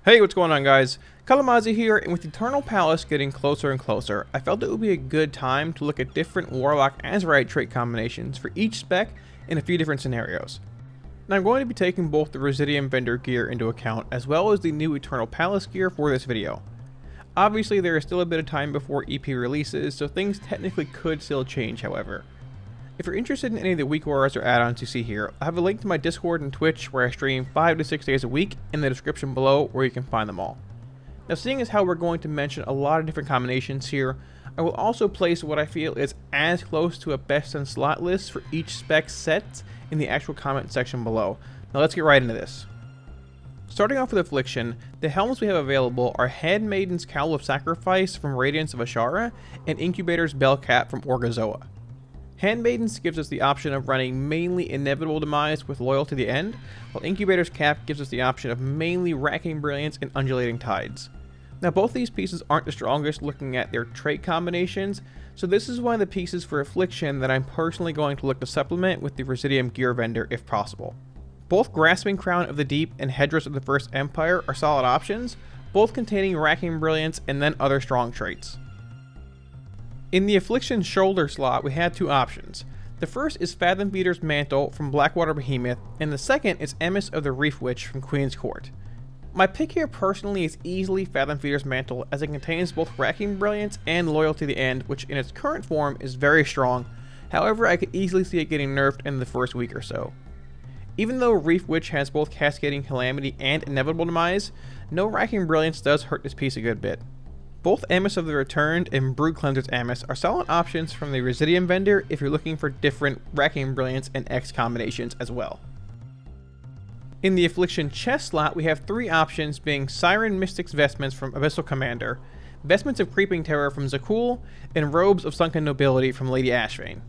Hey, what's going on, guys? Kalamazi here, and with Eternal Palace getting closer and closer, I felt it would be a good time to look at different Warlock Azerite trait combinations for each spec in a few different scenarios. Now, I'm going to be taking both the Residium Vendor gear into account, as well as the new Eternal Palace gear for this video. Obviously, there is still a bit of time before EP releases, so things technically could still change, however. If you're interested in any of the week auras or add-ons you see here, I have a link to my Discord and Twitch where I stream 5 to 6 days a week in the description below where you can find them all. Now, seeing as how we're going to mention a lot of different combinations here, I will also place what I feel is as close to a best in slot list for each spec set in the actual comment section below. Now let's get right into this. Starting off with Affliction, the helms we have available are Handmaiden's Cowl of Sacrifice from Radiance of Ashara and Incubator's Bell Cap from Orgazoa. Handmaiden's gives us the option of running mainly Inevitable Demise with Loyal to the End, while Incubator's Cap gives us the option of mainly Racking Brilliance and Undulating Tides. Now, both these pieces aren't the strongest looking at their trait combinations, so this is one of the pieces for Affliction that I'm personally going to look to supplement with the Residium Gear Vendor if possible. Both Grasping Crown of the Deep and Headdress of the First Empire are solid options, both containing Racking Brilliance and then other strong traits. In the Affliction Shoulder slot, we have two options. The first is Fathom Feeder's Mantle from Blackwater Behemoth, and the second is Emissary of the Reef Witch from Queen's Court. My pick here personally is easily Fathom Feeder's Mantle, as it contains both Racking Brilliance and Loyal to the End, which in its current form is very strong. However, I could easily see it getting nerfed in the first week or so. Even though Reef Witch has both Cascading Calamity and Inevitable Demise, no Racking Brilliance does hurt this piece a good bit. Both Emissary of the Returned and Brood Cleanser's Emissary are solid options from the Residium Vendor if you're looking for different Racking Brilliance and X combinations as well. In the Affliction Chest slot, we have three options, being Siren Mystic's Vestments from Abyssal Commander, Vestments of Creeping Terror from Zakul, and Robes of Sunken Nobility from Lady Ashvane.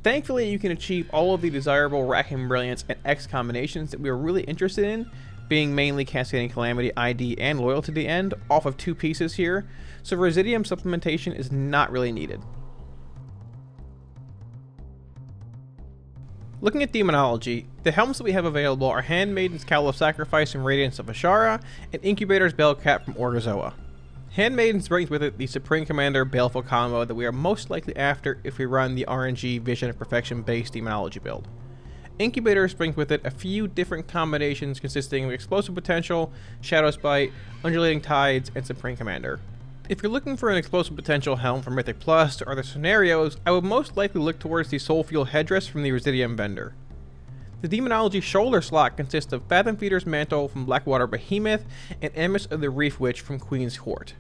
Thankfully, you can achieve all of the desirable Racking Brilliance and X combinations that we are really interested in, being mainly Cascading Calamity, ID, and Loyal to the End, off of two pieces here, so Residium supplementation is not really needed. Looking at Demonology, the helms that we have available are Handmaiden's Cowl of Sacrifice from Radiance of Ashara, and Incubator's Bell Cap from Orgazoa. Handmaiden's brings with it the Supreme Commander Baleful combo that we are most likely after if we run the RNG Vision of Perfection based Demonology build. Incubator brings with it a few different combinations consisting of Explosive Potential, Shadow Spite, Undulating Tides, and Supreme Commander. If you're looking for an Explosive Potential helm from Mythic Plus or other scenarios, I would most likely look towards the Soulfuel Headdress from the Residium Vendor. The Demonology Shoulder slot consists of Fathom Feeder's Mantle from Blackwater Behemoth and Emissary of the Reef Witch from Queen's Court.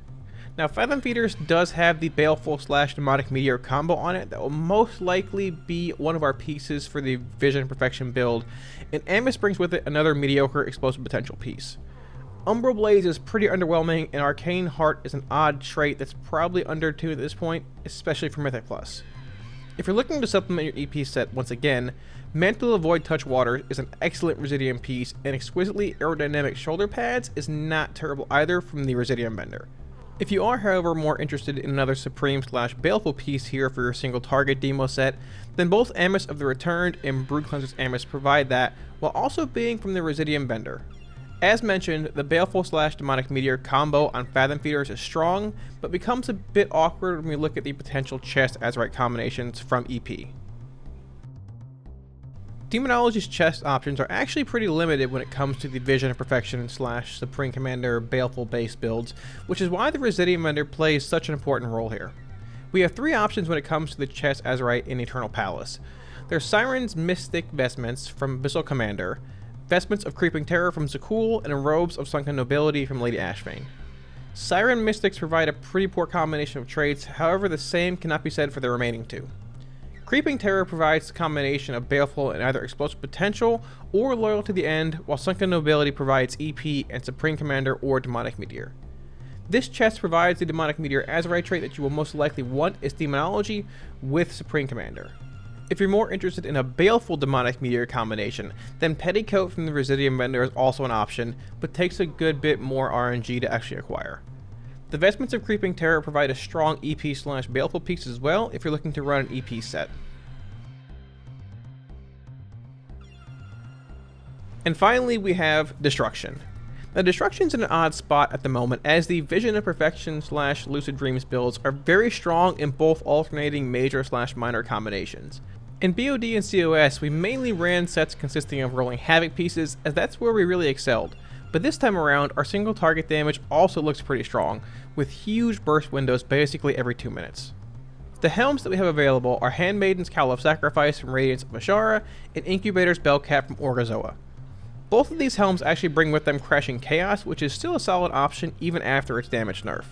Now, Fathom Feeder's does have the Baleful/Demonic Meteor combo on it that will most likely be one of our pieces for the Vision Perfection build, and Emissary brings with it another mediocre Explosive Potential piece. Umbral Blaze is pretty underwhelming, and Arcane Heart is an odd trait that's probably undertuned at this point, especially for Mythic Plus. If you're looking to supplement your EP set once again, Mantle of Void Touch Water is an excellent Residium piece, and exquisitely aerodynamic shoulder pads is not terrible either from the Residium Vendor. If you are, however, more interested in another Supreme/Baleful piece here for your single target demo set, then both Emissary of the Returned and Brood Cleanser's Emissary provide that, while also being from the Residium Vendor. As mentioned, the Baleful/Demonic Meteor combo on Fathom Feeders is strong, but becomes a bit awkward when we look at the potential Chest Azerite combinations from EP. Demonology's chest options are actually pretty limited when it comes to the Vision of Perfection / Supreme Commander Baleful base builds, which is why the Residium Vendor plays such an important role here. We have three options when it comes to the Chest Azerite in Eternal Palace. There's Siren's Mystic Vestments from Abyssal Commander, Vestments of Creeping Terror from Zakul, and Robes of Sunken Nobility from Lady Ashvane. Siren Mystics provide a pretty poor combination of traits, however the same cannot be said for the remaining two. Creeping Terror provides a combination of Baleful and either Explosive Potential or Loyal to the End, while Sunken Nobility provides EP and Supreme Commander or Demonic Meteor. This chest provides the Demonic Meteor Azerite trait that you will most likely want as Demonology with Supreme Commander. If you're more interested in a Baleful Demonic Meteor combination, then Petticoat from the Residium Vendor is also an option, but takes a good bit more RNG to actually acquire. The Vestments of Creeping Terror provide a strong EP/Baleful piece as well if you're looking to run an EP set. And finally, we have Destruction. Now, Destruction's in an odd spot at the moment, as the Vision of Perfection / Lucid Dreams builds are very strong in both alternating major / minor combinations. In BOD and COS, we mainly ran sets consisting of rolling Havoc pieces, as that's where we really excelled. But this time around, our single target damage also looks pretty strong, with huge burst windows basically every 2 minutes. The helms that we have available are Handmaiden's Cowl of Sacrifice from Radiance of Ashara, and Incubator's Bellcap from Orgazoa. Both of these helms actually bring with them Crashing Chaos, which is still a solid option even after its damage nerf.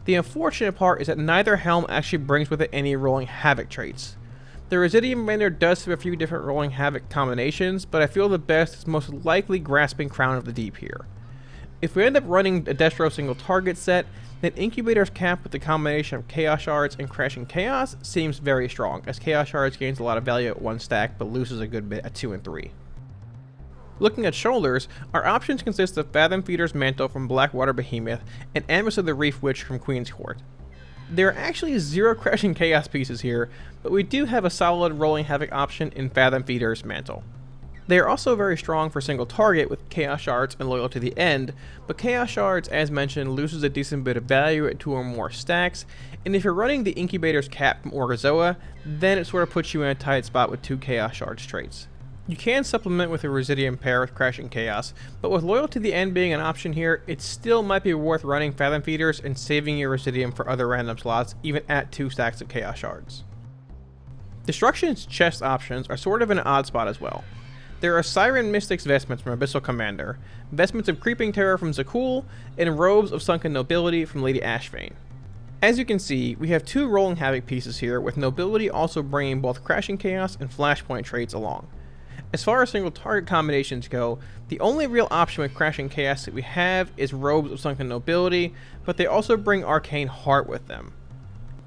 The unfortunate part is that neither helm actually brings with it any Rolling Havoc traits. The Residium Vendor does have a few different Rolling Havoc combinations, but I feel the best is most likely Grasping Crown of the Deep here. If we end up running a Destro single target set, then Incubator's Cap with the combination of Chaos Shards and Crashing Chaos seems very strong, as Chaos Shards gains a lot of value at 1 stack but loses a good bit at 2 and 3. Looking at shoulders, our options consist of Fathom Feeder's Mantle from Blackwater Behemoth and Amber's of the Reef Witch from Queen's Court. There are actually 0 Crashing Chaos pieces here, but we do have a solid Rolling Havoc option in Fathom Feeder's Mantle. They are also very strong for single target with Chaos Shards and Loyal to the End, but Chaos Shards, as mentioned, loses a decent bit of value at 2 or more stacks, and if you're running the Incubator's Cap from Orgazoa, then it sort of puts you in a tight spot with 2 Chaos Shards traits. You can supplement with a Residium pair with Crashing Chaos, but with Loyal to the End being an option here, it still might be worth running Fathom Feeders and saving your Residium for other random slots, even at 2 stacks of Chaos Shards. Destruction's chest options are sort of in an odd spot as well. There are Siren Mystic's Vestments from Abyssal Commander, Vestments of Creeping Terror from Zakul, and Robes of Sunken Nobility from Lady Ashvane. As you can see, we have 2 Rolling Havoc pieces here, with Nobility also bringing both Crashing Chaos and Flashpoint traits along. As far as single target combinations go, the only real option with Crashing Chaos that we have is Robes of Sunken Nobility, but they also bring Arcane Heart with them.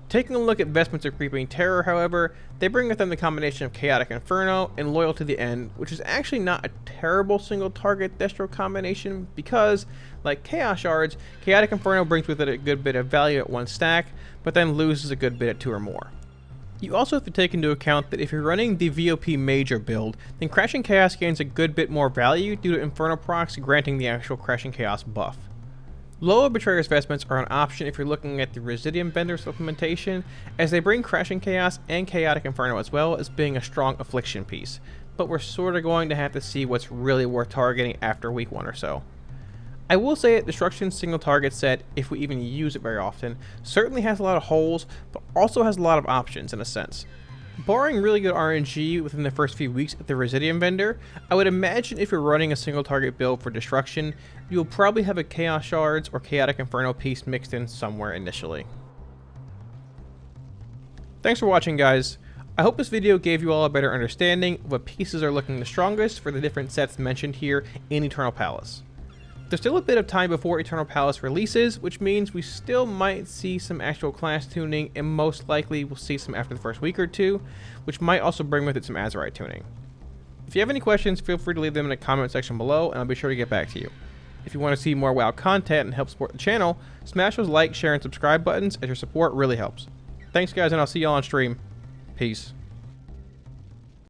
Taking a look at Vestments of Creeping Terror, however, they bring with them the combination of Chaotic Inferno and Loyal to the End, which is actually not a terrible single target Destro combination because, like Chaos Shards, Chaotic Inferno brings with it a good bit of value at 1 stack, but then loses a good bit at 2 or more. You also have to take into account that if you're running the VOP Major build, then Crashing Chaos gains a good bit more value due to Inferno procs granting the actual Crashing Chaos buff. Lower Betrayer's Vestments are an option if you're looking at the Residium Vendor supplementation, as they bring Crashing Chaos and Chaotic Inferno as well as being a strong Affliction piece, but we're sort of going to have to see what's really worth targeting after week 1 or so. I will say that Destruction's single target set, if we even use it very often, certainly has a lot of holes, but also has a lot of options in a sense. Barring really good RNG within the first few weeks at the Residium Vendor, I would imagine if you're running a single target build for Destruction, you'll probably have a Chaos Shards or Chaotic Inferno piece mixed in somewhere initially. Thanks for watching, guys. I hope this video gave you all a better understanding of what pieces are looking the strongest for the different sets mentioned here in Eternal Palace. There's still a bit of time before Eternal Palace releases, which means we still might see some actual class tuning, and most likely we'll see some after the first week or 2, which might also bring with it some Azerite tuning. If you have any questions, feel free to leave them in the comment section below, and I'll be sure to get back to you. If you want to see more WoW content and help support the channel, smash those like, share, and subscribe buttons, as your support really helps. Thanks guys, and I'll see y'all on stream. Peace.